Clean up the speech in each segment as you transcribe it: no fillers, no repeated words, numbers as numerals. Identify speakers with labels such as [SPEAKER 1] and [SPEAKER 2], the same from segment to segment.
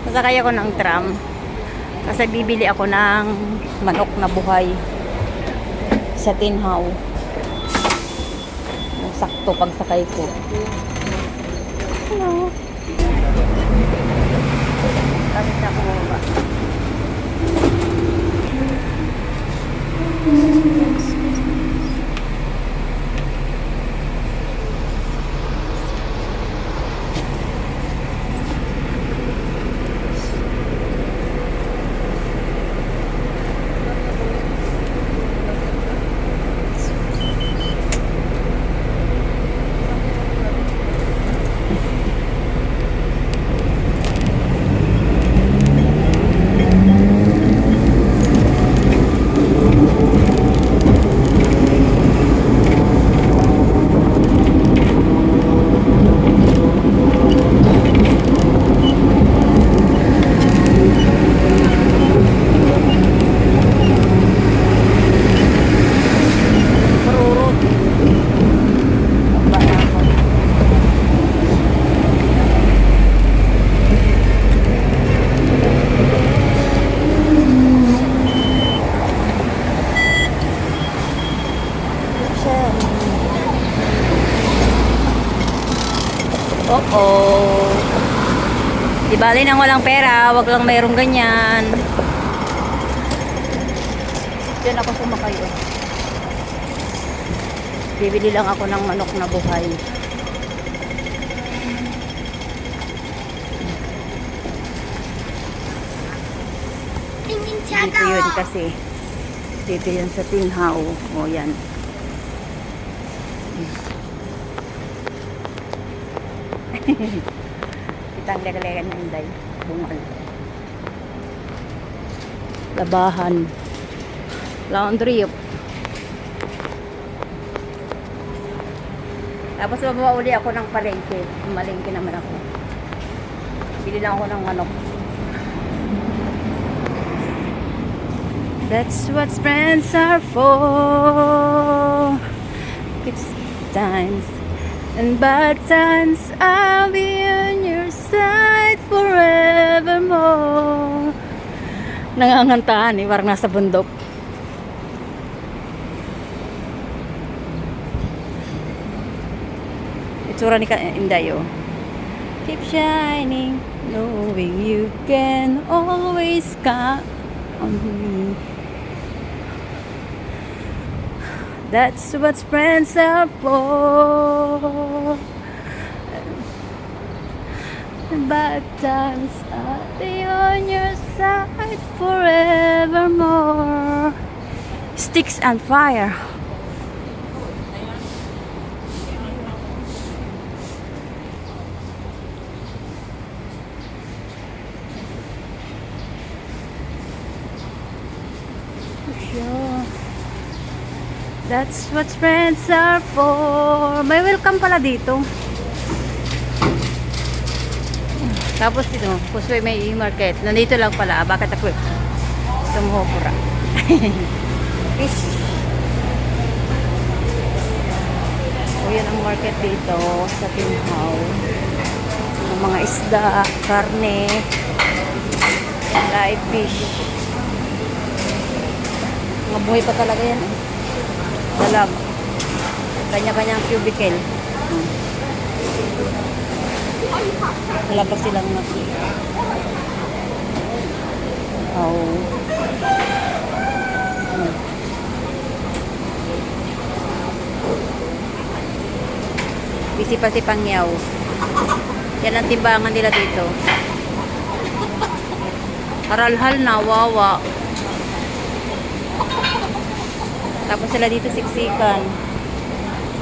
[SPEAKER 1] Sasakay ako ng tram. Kasi bibili ako ng manok na buhay sa Tinhaw. Sakto pagsakay ko. Hello. Tapos na ako baba. Oo. Di bali nang walang pera, wag lang mayroong ganyan. Diyan ako sumakay. Oh. Bibili lang ako ng manok na buhay. Dito yun kasi. Dito yun sa Tinhaw. O yan. Kita ang lega-lega ng Inday. Bungal. Labahan. Laundry. Tapos bababa uli ako ng palengke. Malengke naman ako. Bili lang ako ng manok. That's what friends are for. Good times and bad times, I'll be on your side forevermore. Nangangantahan eh, parang nasa bundok. Itsura ni Inday oh. Keep shining, knowing you can always count on me. That's what friends are for. Bad times, I'll be on your side forevermore. Sticks and fire. Sure. That's what friends are for. May welcome pala dito. Tapos ito, Pusway may market. Nandito lang pala. Bakit ako tumuhupura? Fish. O yan ang market dito sa Tinhaw. Ang mga isda, karne, live fish. Mga buhay pa talaga yan eh. Dalag. Kanya-kanyang cubicle. Wala pa silang naki. Oh. Busy pa si Pangyaw. Yan ang timbangan nila dito. Haralhal na, wawa. Tapos sila dito siksikan.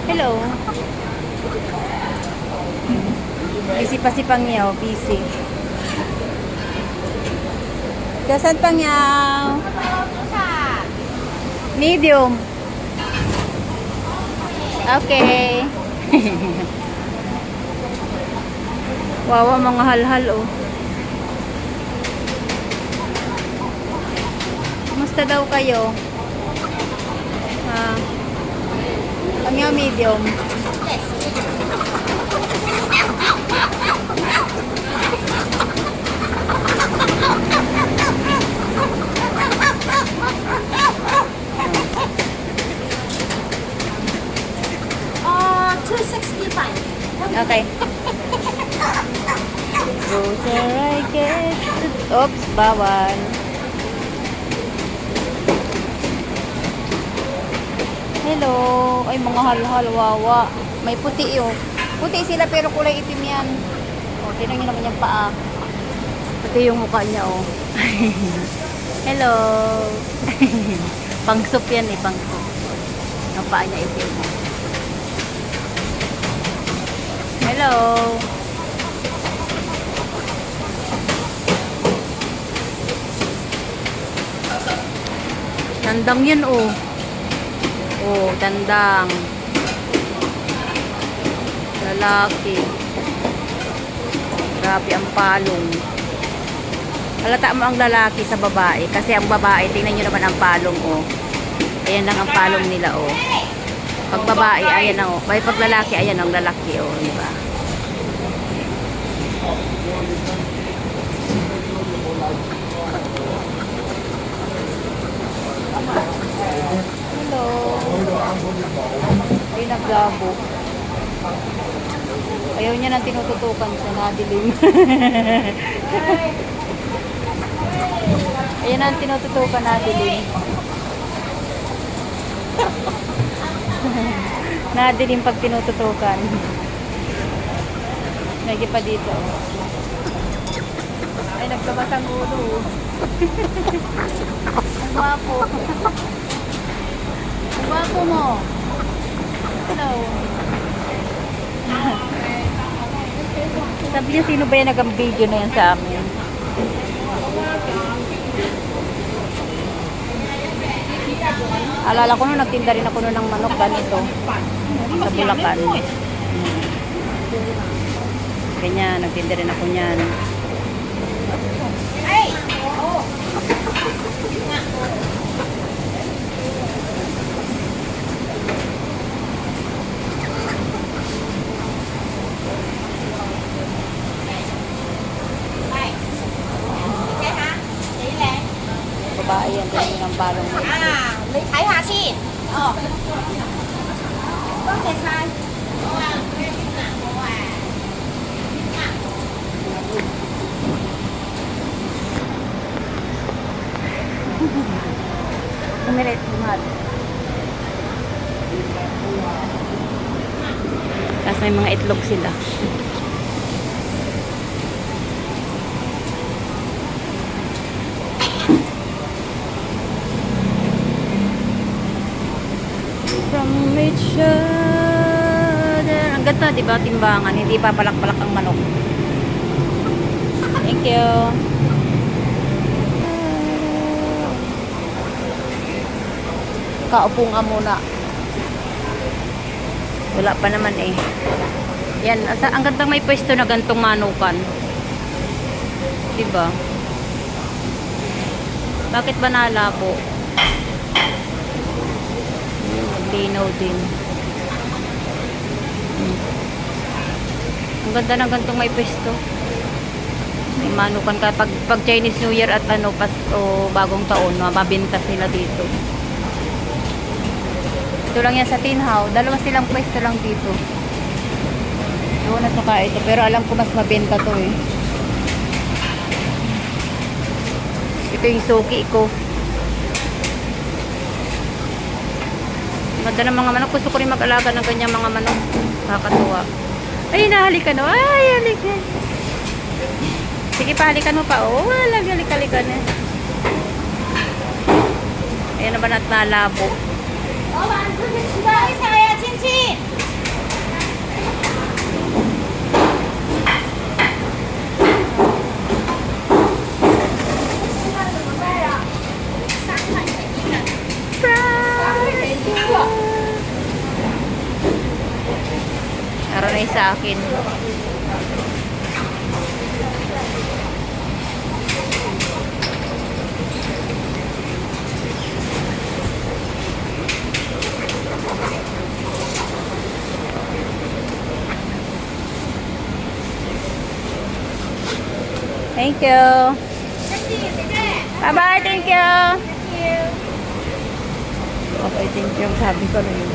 [SPEAKER 1] Hello. Busy pa si Pangyaw. Busy. Kasan Pangyaw? Medium. Okay. Wawa mga halhal oh. Kumusta daw kayo? Pangyaw medium.
[SPEAKER 2] Yes.
[SPEAKER 1] closer I get. Oops, bawal. Hello. Ay, mga halhal, wawa. May puti yun. Puti sila pero kulay itim yan. O, tinan nyo naman yung paa. Puti yung mukha niya, oh. Hello. Pang-soup yan eh, pang-soup. Ang paa niya itim. Hello. Tandang yun, oh. Oh, tandang. Lalaki. Grabe ang palong. Halata mo ang lalaki sa babae. Kasi ang babae, tingnan nyo naman ang palong, oh. Ayan lang ang palong nila, oh. Pag babae, ayan lang, oh. Pag lalaki, ayan ang lalaki, oh. Diba? Hello. Ay, naglabo. Ayaw niya nang tinututukan siya, nadilim. Ayan ang tinututukan, nadilim. Nadilim pag tinututukan. Lagi pa dito. Ay, nagkabas ang ulo. Ang gwapo. Ang gwapo mo. Hello. Sabi niya, sino ba yan nag-video na yan sa amin? Alala ko nung nagtinda rin ako ng manok ganito. Sa Bulacan. Ganyan, nagtinda rin ako niyan. Babae yan, ganyan ang balong mo.
[SPEAKER 2] Lấy thái hà xin. Có thể sai.
[SPEAKER 1] Umilit, umad. Tapos may mga itlog sila. From each other. Ang ganda, di ba? Timbangan. Hindi pa palak-palak ang manok. Thank you. Kaupo nga muna. Wala pa naman eh. Yan. Ang gandang may pwesto na gantong manukan. Di ba? Bakit ba nalabo? Linaw din. Ang ganda ng gantong may pwesto. May manukan ka pag Chinese New Year at ano o bagong taon, mababenta sila dito. Ito lang yan sa Tinhaw. Dalawa silang pwesto lang dito. Doon at saka ito. Pero alam ko mas mabenta to eh. Ito yung suki ko. Ganda ng mga manok. Gusto ko rin mag-alaga ng ganyang mga manok. Nakakatuwa. Ay, nahalikan na. Ay, halikan. Sige, pahalikan mo pa. Oh, halikan na. Ayan na ba na't nalabo?
[SPEAKER 2] Saya, Chin-Chin.
[SPEAKER 1] Naroon na yung sa akin. Thank you. Bye-bye, thank you. Okay, thank you. Sabi ko na yun.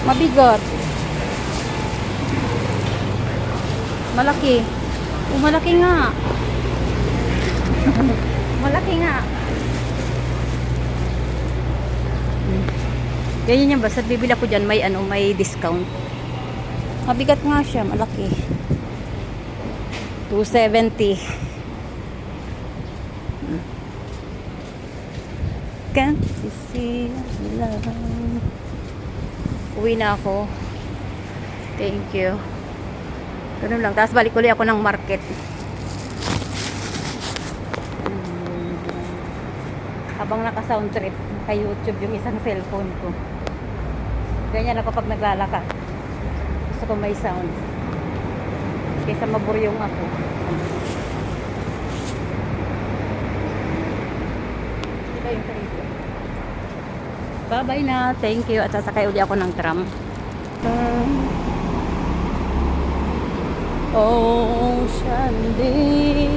[SPEAKER 1] Mabigot. Malaki. Oh, malaki nga. Malaki nga. Ganyan yan, basta bibili ako dyan, may ano, may discount. Mabigat nga siya, malaki. 270. Can't you see love? Uwi na ako. Thank you. Ganun lang. Tapos balik ulit ako ng market. Habang naka-sound trip, naka-YouTube yung isang cellphone ko. Ganyan ako pag naglalakad. Gusto ko may sound. Kaysa maburyong ako. Ito yung sarili. Bye-bye na. Thank you. At sasakay ulit ako ng tram. Ocean Day.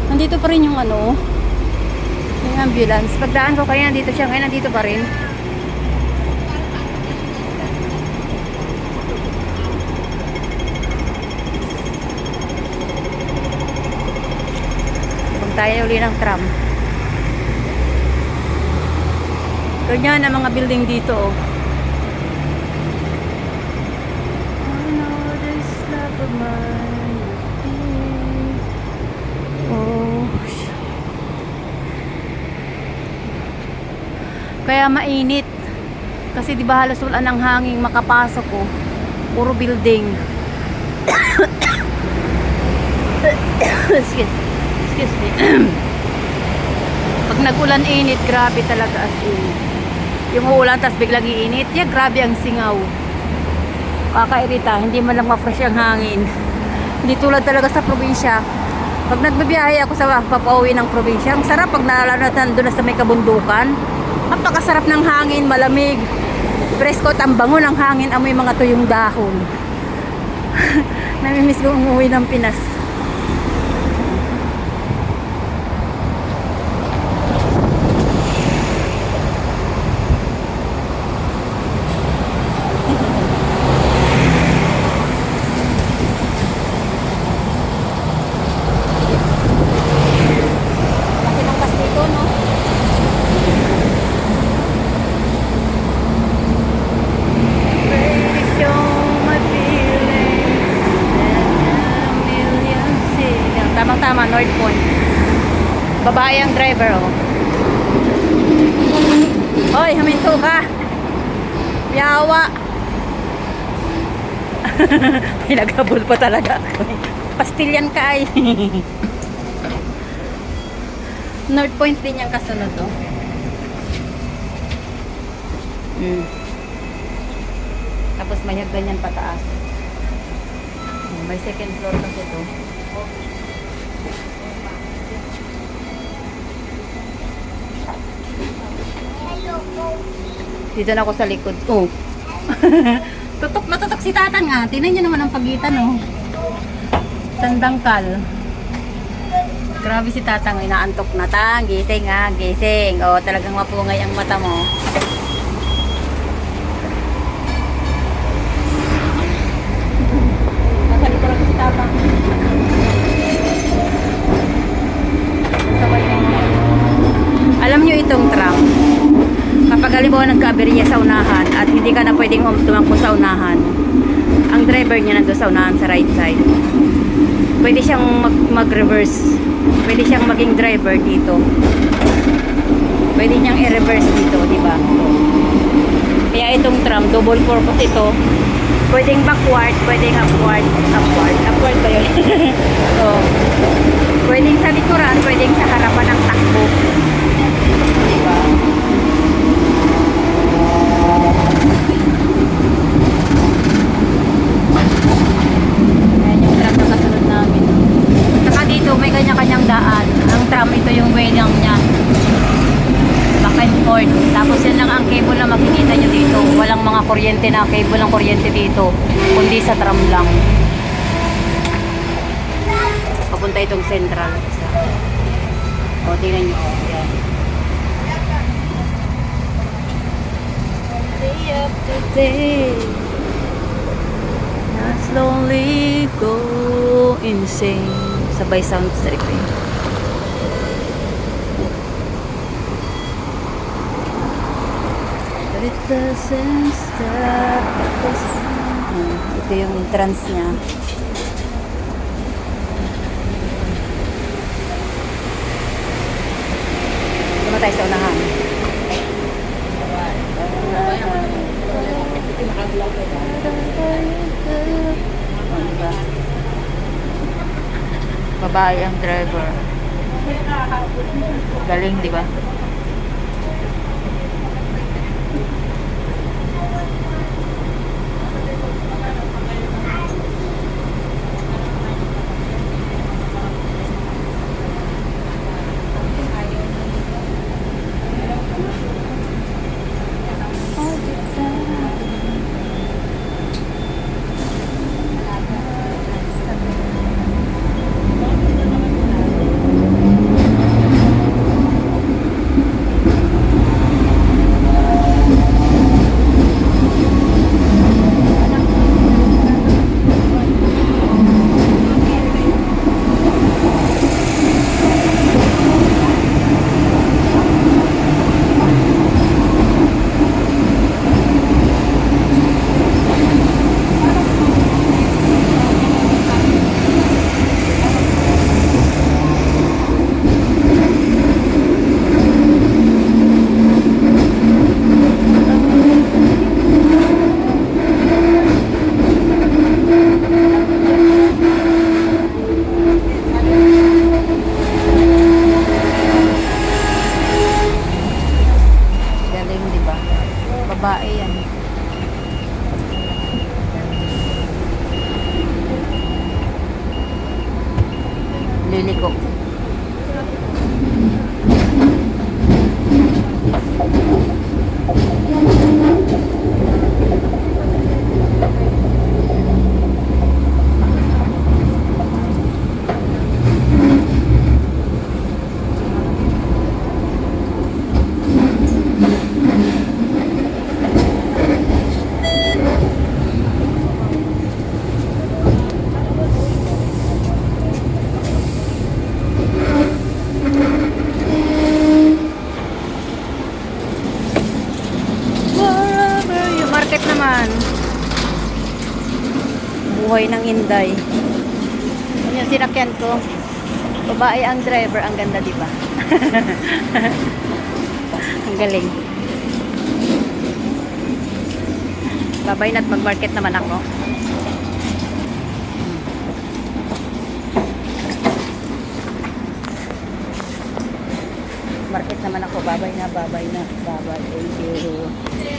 [SPEAKER 1] Nandito pa rin yung ano, yung ambulance. Pagdaan ko kaya nandito siya. Ngayon nandito pa rin. Tayo uli ng tram. Ganyan ang mga building dito. Oh. I know this love of mine. Oh. Kaya mainit. Kasi di ba halos wala ng hangin makapasok ko. Puro building. Excuse me. Pag nag-ulan init, grabe talaga as in. Yung ulan tas biglang iinit, grabe ang singaw. Kakairita, hindi man lang ma-fresh ang hangin. Hindi tulad talaga sa probinsya. Pag nagbibiyahe ako sa papauwi ng probinsya, ang sarap pag nalalatan doon sa may kabundukan. Napakasarap ng hangin, malamig. Presko at ang bango ng hangin, amoy mga tuyong dahon. Namimiss ko umuwi ng Pinas. Tamang-tama, North Point. Babae ang driver, oh. Hoy, huminto ka. Yawa. Pinaghabol pa talaga ako. Pastilyan ka ay. North Point din yung kasunod, oh. Tapos may hagdan yan pataas. May second floor kasi ito. Dito na ako sa likod. Oh. Tutok na tutok si Tatan nga. Tingnan niyo naman ang pagitan, oh. Sandangkal. Grabe si Tatang. Inaantok na. Tang, gising nga. Gising. Oh, talagang mapungay ang mata mo. Nasa likod ako si Tatang. Alam niyo itong tram. Kapag halimbawa nagka-aberya sa unahan at hindi ka na pwedeng tumakbo sa unahan, ang driver niya nandun sa unahan sa right side. Pwede siyang mag-reverse. Pwede siyang maging driver dito. Pwede niyang i-reverse dito, di ba? Kaya itong tram, double purpose ito. Pwedeng backward, pwedeng upward. Upward ba yun? So, pwedeng sa likuran, pwedeng sa harapan ng takbo. Di ba? Ayan yung tram na kasunod namin. Saka dito may kanya-kanyang daan. Ang tram ito yung way lang niya. Back and forth. Tapos yun lang ang cable na makikita nyo dito. Walang mga kuryente na cable ng kuryente dito. Kundi sa tram lang. Papunta itong central. O, tingnan nyo. Ayan. Day after day, not slowly go insane. Sabay sound trip eh. But it doesn't stop. Ito yung entrance niya. Dito tayo sa unahan. Babae ang driver. Galing, di ba? Galing, di ba? Babae yan. Liliko. Wherever you market naman. Buhay ng Inday. Yan yung sinakyan ko. Babae ang driver. Ang ganda, di ba? Ang galing. Babay na't mag-market naman ako. Market naman ako. Babay na, babay na. Babay. Thank you.